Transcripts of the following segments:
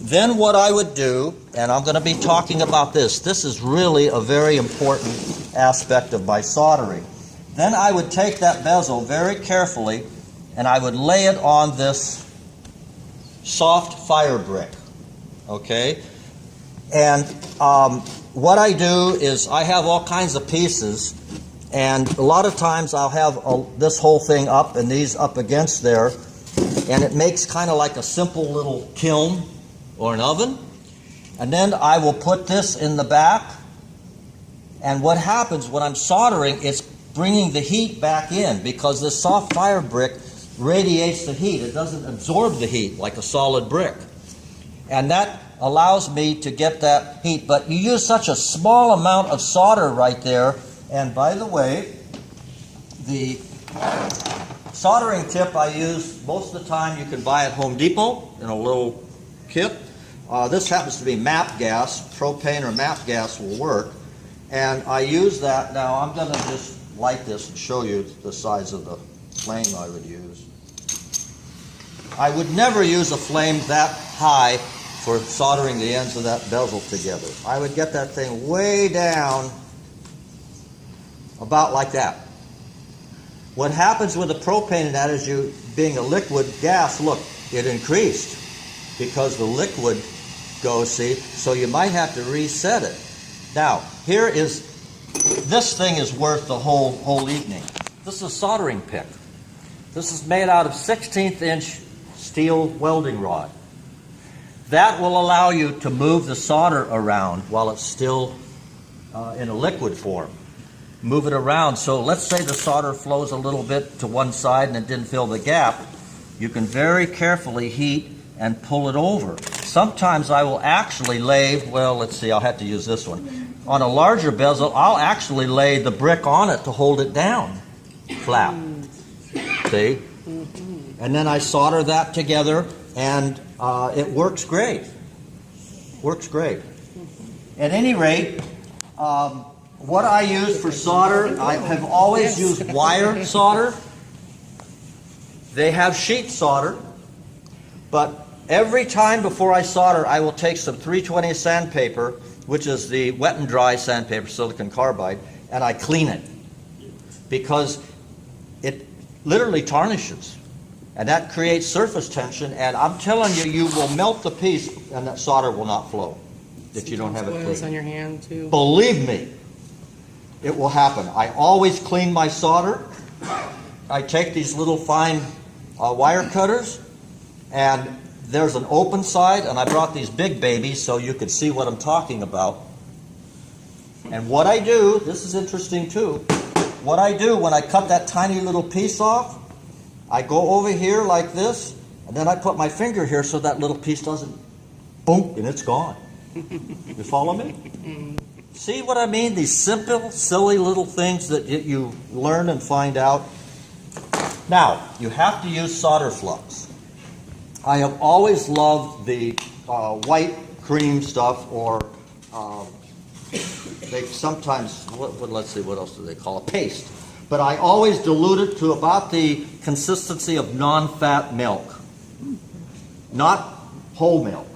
Then what I would do, and I'm going to be talking about this, this is really a very important aspect of my soldering. Then I would take that bezel very carefully and I would lay it on this soft fire brick, okay? And what I do is I have all kinds of pieces, and a lot of times I'll have this whole thing up and these up against there, and it makes kind of like a simple little kiln or an oven. And then I will put this in the back, and what happens when I'm soldering, it's bringing the heat back in because this soft fire brick radiates the heat. It doesn't absorb the heat like a solid brick. And that allows me to get that heat. But you use such a small amount of solder right there. And by the way, the soldering tip I use most of the time you can buy at Home Depot in a little kit. This happens to be MAP gas. Propane or MAP gas will work. And I use that. Now I'm going to just light this and show you the size of the flame I would use. I would never use a flame that high for soldering the ends of that bezel together. I would get that thing way down about like that. What happens with the propane in that is you, being a liquid gas, look, it increased because the liquid goes, see, so you might have to reset it. Now, here is, this thing is worth the whole evening. This is a soldering pick. This is made out of 16th inch steel welding rod. That will allow you to move the solder around while it's still in a liquid form. Move it around. So let's say the solder flows a little bit to one side and it didn't fill the gap. You can very carefully heat and pull it over. Sometimes I will actually lay, well, let's see, I'll have to use this one. On a larger bezel, I'll actually lay the brick on it to hold it down flat. See? And then I solder that together, and it works great. Works great. At any rate, what I use for solder, I have always used wire solder. They have sheet solder, but every time before I solder, I will take some 320 sandpaper, which is the wet and dry sandpaper, silicon carbide, and I clean it because it literally tarnishes. And that creates surface tension, and I'm telling you, you will melt the piece and that solder will not flow if you don't have it clean. On your hand too. Believe me, it will happen. I always clean my solder. I take these little fine wire cutters, and there's an open side, and I brought these big babies so you could see what I'm talking about. And what I do, this is interesting too, what I do when I cut that tiny little piece off, I go over here like this, and then I put my finger here so that little piece doesn't, boom, and it's gone. You follow me? See what I mean? These simple, silly little things that you learn and find out. Now, you have to use solder flux. I have always loved the white cream stuff, or they sometimes, let's see, what else do they call it? Paste. But I always dilute it to about the consistency of non-fat milk, not whole milk,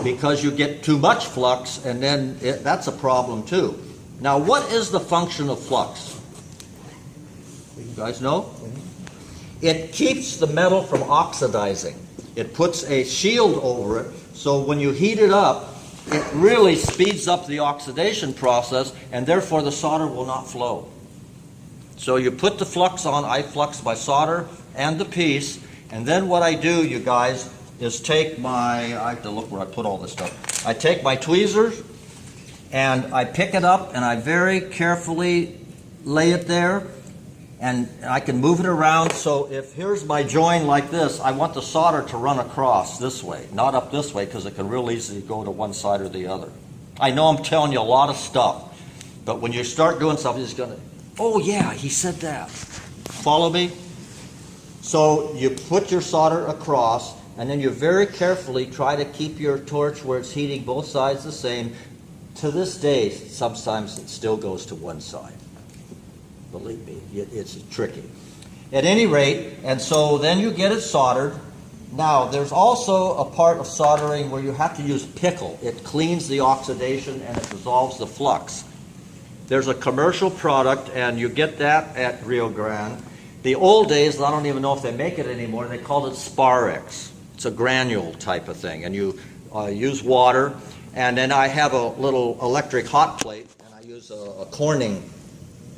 because you get too much flux, and then that's a problem too. Now, what is the function of flux? You guys know? It keeps the metal from oxidizing. It puts a shield over it, so when you heat it up, it really speeds up the oxidation process, and therefore the solder will not flow. So you put the flux on, I flux my solder and the piece, and then what I do, you guys, is take my, I have to look where I put all this stuff. I take my tweezers, and I pick it up, and I very carefully lay it there, and I can move it around. So if here's my join like this, I want the solder to run across this way, not up this way, because it can real easily go to one side or the other. I know I'm telling you a lot of stuff, but when you start doing something, it's going to, oh yeah, he said that. Follow me? So you put your solder across, and then you very carefully try to keep your torch where it's heating both sides the same. To this day, sometimes it still goes to one side. Believe me, it's tricky. At any rate, and so then you get it soldered, Now, there's also a part of soldering where you have to use pickle. It cleans the oxidation and it dissolves the flux. There's a commercial product, and you get that at Rio Grande. The old days, I don't even know if they make it anymore, they called it Sparex. It's a granule type of thing, and you use water. And then I have a little electric hot plate, and I use a Corning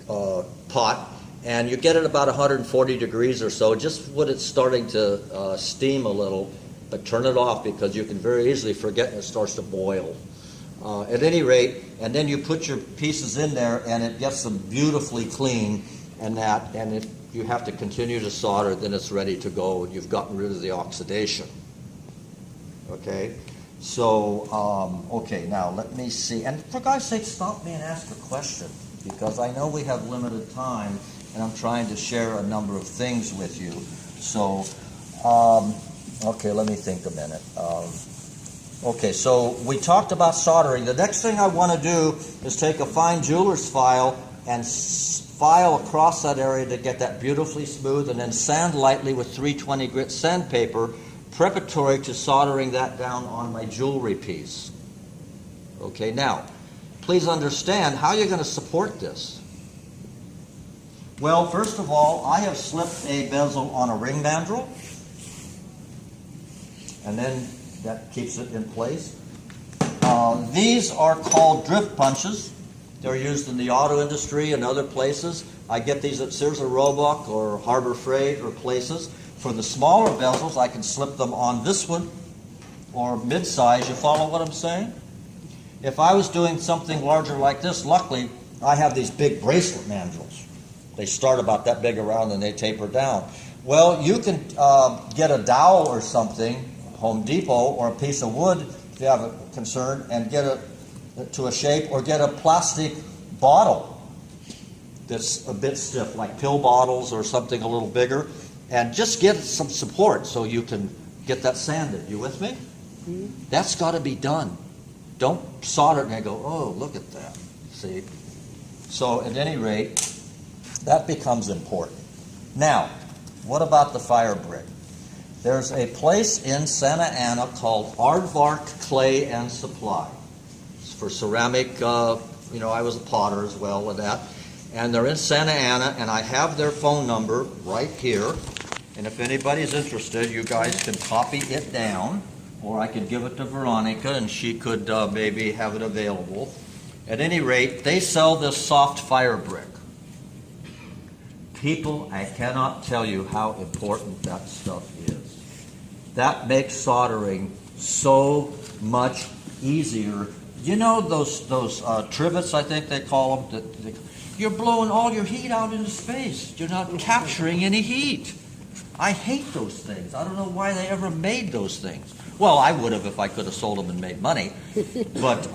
pot, and you get it about 140 degrees or so, just when it's starting to steam a little, but turn it off because you can very easily forget and it starts to boil. At any rate, and then you put your pieces in there and it gets them beautifully clean, and if you have to continue to solder, then it's ready to go and you've gotten rid of the oxidation. Okay? So, okay, now let me see. And for God's sake, stop me and ask a question, because I know we have limited time and I'm trying to share a number of things with you. So, okay, let me think a minute. Okay, so we talked about soldering. The next thing I want to do is take a fine jeweler's file and file across that area to get that beautifully smooth, and then sand lightly with 320 grit sandpaper, preparatory to soldering that down on my jewelry piece. Okay, now, please understand how you're going to support this. Well, first of all, I have slipped a bezel on a ring mandrel, and then that keeps it in place. These are called drift punches. They're used in the auto industry and other places. I get these at Sears or Roebuck or Harbor Freight or places. For the smaller bezels, I can slip them on this one or mid-size. You follow what I'm saying? If I was doing something larger like this, luckily, I have these big bracelet mandrels. They start about that big around and they taper down. Well, you can get a dowel or something, Home Depot, or a piece of wood if you have a concern, and get it to a shape, or get a plastic bottle that's a bit stiff, like pill bottles or something a little bigger, and just get some support so you can get that sanded. You with me? Mm-hmm. That's got to be done. Don't solder it and go, oh, look at that. See? So at any rate, that becomes important. Now, what about the fire brick? There's a place in Santa Ana called Aardvark Clay and Supply. It's for ceramic, I was a potter as well with that. And they're in Santa Ana, and I have their phone number right here. And if anybody's interested, you guys can copy it down, or I could give it to Veronica, and she could maybe have it available. At any rate, they sell this soft fire brick. People, I cannot tell you how important that stuff is. That makes soldering so much easier. You know those trivets, I think they call them? You're blowing all your heat out into space. You're not capturing any heat. I hate those things. I don't know why they ever made those things. Well, I would have if I could have sold them and made money. But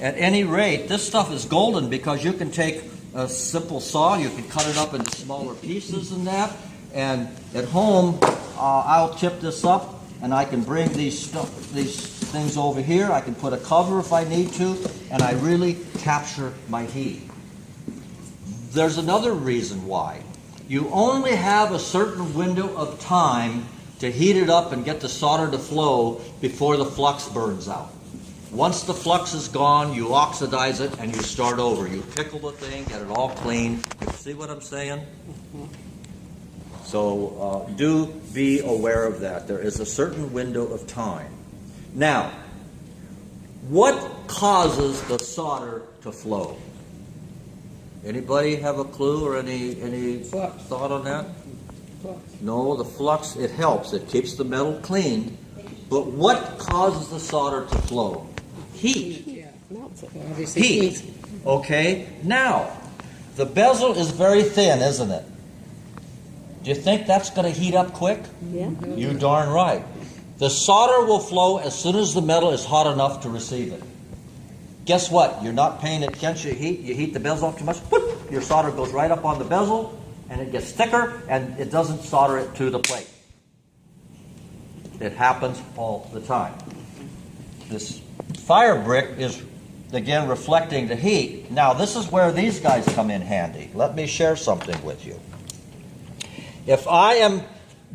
at any rate, this stuff is golden because you can take a simple saw, you can cut it up into smaller pieces and that. And at home, I'll tip this up and I can bring these things over here. I can put a cover if I need to, and I really capture my heat. There's another reason why. You only have a certain window of time to heat it up and get the solder to flow before the flux burns out. Once the flux is gone, you oxidize it and you start over. You pickle the thing, get it all clean. You see what I'm saying? So do be aware of that. There is a certain window of time. Now, what causes the solder to flow? Anybody have a clue or any thought on that? Flux. No, the flux, it helps. It keeps the metal clean. But what causes the solder to flow? Heat. Yeah, obviously heat. Okay. Now, the bezel is very thin, isn't it? Do you think that's going to heat up quick? Yeah. You darn right. The solder will flow as soon as the metal is hot enough to receive it. Guess what? You're not paying attention to heat. You heat the bezel up too much, whoop, your solder goes right up on the bezel, and it gets thicker, and it doesn't solder it to the plate. It happens all the time. This fire brick is, again, reflecting the heat. Now, this is where these guys come in handy. Let me share something with you. If I am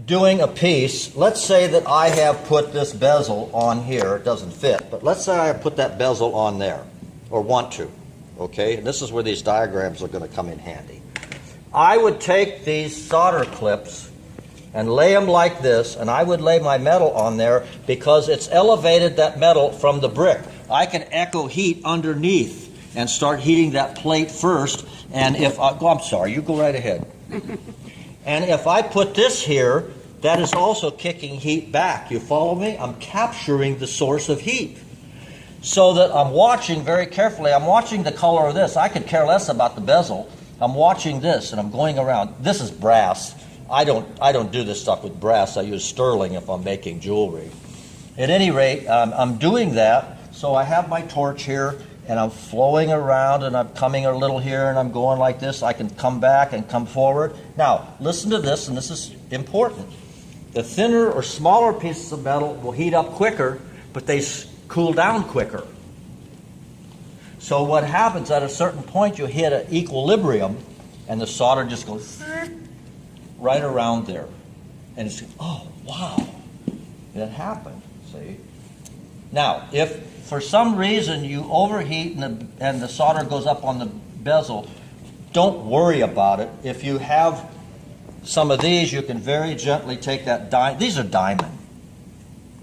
doing a piece, let's say that I have put this bezel on here. It doesn't fit, but let's say I have put that bezel on there, or want to. Okay, and this is where these diagrams are going to come in handy. I would take these solder clips and lay them like this, and I would lay my metal on there because it's elevated that metal from the brick. I can echo heat underneath and start heating that plate first, and if I, I'm sorry, you go right ahead. And if I put this here, that is also kicking heat back. You follow me? I'm capturing the source of heat. So that I'm watching very carefully. I'm watching the color of this. I could care less about the bezel. I'm watching this, and I'm going around. This is brass. I don't do this stuff with brass. I use sterling if I'm making jewelry. At any rate, I'm doing that. So I have my torch here, and I'm flowing around, and I'm coming a little here, and I'm going like this. I can come back and come forward. Now, listen to this, and this is important. The thinner or smaller pieces of metal will heat up quicker, but they cool down quicker. So what happens at a certain point, you hit an equilibrium, and the solder just goes right around there. And it's, oh, wow, it happened, see? Now, if for some reason you overheat and the solder goes up on the bezel, don't worry about it. If you have some of these, you can very gently take that diamond. These are diamond,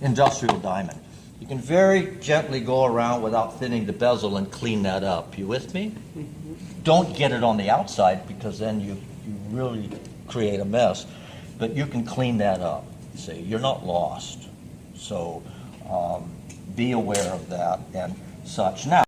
industrial diamond. You can very gently go around without thinning the bezel and clean that up. You with me? Mm-hmm. Don't get it on the outside because then you really create a mess. But you can clean that up. See, you're not lost. So be aware of that and such. Now,